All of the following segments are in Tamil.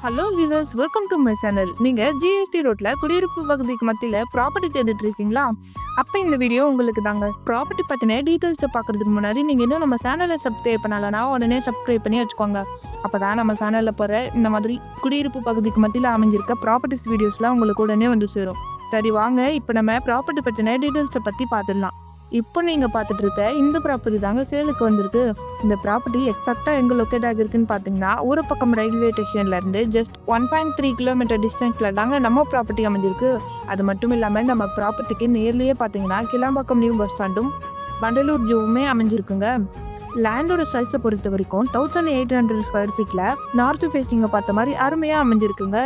Hello viewers, welcome to my channel. நீங்கள் ஜிஎஸ்டி ரோட்டில் குடியிருப்பு பகுதிக்கு மத்தியில் ப்ராப்பர்ட்டி தேடிட்டு இருக்கீங்களா? அப்போ இந்த வீடியோ உங்களுக்கு தாங்க. ப்ராப்பர்ட்டி பற்றின டீட்டெயில்ஸை பார்க்குறதுக்கு முன்னாடி நீங்கள் இன்னும் நம்ம சேனலை சப்ஸ்கிரைப் பண்ணலைன்னா உடனே சப்ஸ்கிரைப் பண்ணி வச்சுக்கோங்க. அப்போ தான் நம்ம சேனலில் போகிற இந்த மாதிரி குடியிருப்பு பகுதிக்கு மத்தியில் அமைஞ்சிருக்க ப்ராப்பர்ட்டிஸ் வீடியோஸ்லாம் உங்களுக்கு உடனே வந்து சேரும். சரி வாங்க, இப்போ நம்ம ப்ராப்பர்ட்டி பற்றின டீட்டெயில்ஸை பற்றி பார்த்துடலாம். இப்போ நீங்கள் பார்த்துட்டு இருக்க இந்த ப்ராப்பர்ட்டி தாங்க சேலுக்கு வந்திருக்கு. இந்த ப்ராப்பர்ட்டி எக்ஸாக்டாக எங்கே லொக்கேட் ஆகிருக்குன்னு பார்த்தீங்கன்னா, ஊரப்பக்கம் ரயில்வே ஸ்டேஷன்லேருந்து ஜஸ்ட் 1.3 கிலோமீட்டர் டிஸ்டன்ஸில் தாங்க நம்ம ப்ராப்பர்ட்டி அமைஞ்சிருக்கு. அது மட்டும் இல்லாமல் நம்ம ப்ராப்பர்ட்டிக்கு நேர்லேயே பார்த்தீங்கன்னா கிளாம்பாக்கம் நியூ பஸ் ஸ்டாண்டும் வண்டலூர் ஜூவுமே அமைஞ்சிருக்குங்க. லேண்டோட சைஸை பொறுத்த வரைக்கும் 1800 ஸ்கொயர் ஃபீட்டில் நார்த் ஃபேஸிங்கை பார்த்த மாதிரி அருமையாக அமைஞ்சிருக்குங்க.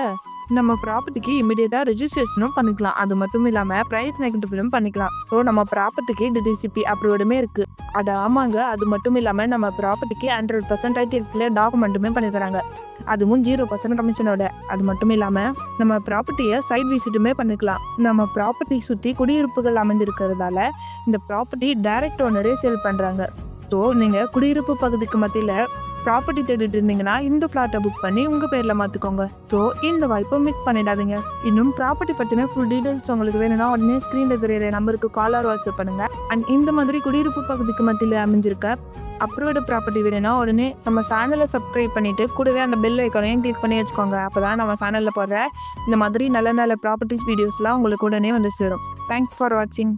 நம்ம ப்ராப்பர்ட்டிக்கு இமீடியட்டாக ரெஜிஸ்ட்ரேஷனும் பண்ணிக்கலாம். அது மட்டும் இல்லாமல் ப்ரைஸ் நெகட்டிவ்லும் பண்ணிக்கலாம். ஸோ நம்ம ப்ராப்பர்ட்டிக்கு டிடிசிபி அப்ரூவ்டுமே இருக்குது. அது ஆமாங்க. அது மட்டும் இல்லாமல் நம்ம ப்ராப்பர்ட்டிக்கு 100% ஐடிஎஸ்ல டாக்குமெண்ட்டுமே பண்ணி தராங்க. அதுவும் 0% கமிஷனோட. அது மட்டும் இல்லாமல் நம்ம ப்ராப்பர்ட்டியை சைட் விசிட்டுமே பண்ணிக்கலாம். நம்ம ப்ராப்பர்ட்டி சுற்றி குடியிருப்புகள் அமைஞ்சிருக்கிறதால இந்த ப்ராப்பர்ட்டி டைரக்ட் ஓனரே சேல் பண்ணுறாங்க. ஸோ நீங்கள் குடியிருப்பு பகுதிக்கு மத்தியில் ப்ராப்பர்ட்டி தேடிட்டு இருந்தீங்கன்னா இந்த ஃப்ளாட்டை புக் பண்ணி உங்கள் பேரில் மாற்றிக்கோங்க. ஸோ இந்த வாய்ப்பை மிஸ் பண்ணிடாதீங்க. இன்னும் ப்ராப்பர்ட்டி பற்றின ஃபுல் டீட்டெயில்ஸ் உங்களுக்கு வேணும்னா உடனே ஸ்க்ரீனில் தெரியிற நம்பருக்கு கால் ஆர் வாட்ஸ்அப் பண்ணுங்கள். அண்ட் இந்த மாதிரி குடியிருப்பு பகுதிக்கு மத்தியில் அமைஞ்சிருக்க அப்ரூவ்டு ப்ராப்பர்ட்டி வேணும்னா உடனே நம்ம சேனலை சப்ஸ்கிரைப் பண்ணிவிட்டு கூடவே அந்த பெல் ஐக்கானையும் கிளிக் பண்ணி வச்சுக்கோங்க. அப்போ தான் நம்ம சேனலில் போடுற இந்த மாதிரி நல்ல நல்ல ப்ராப்பர்ட்டிஸ் வீடியோஸ்லாம் உங்களுக்கு உடனே வந்து சேரும். தேங்க்ஸ் ஃபார் வாட்சிங்.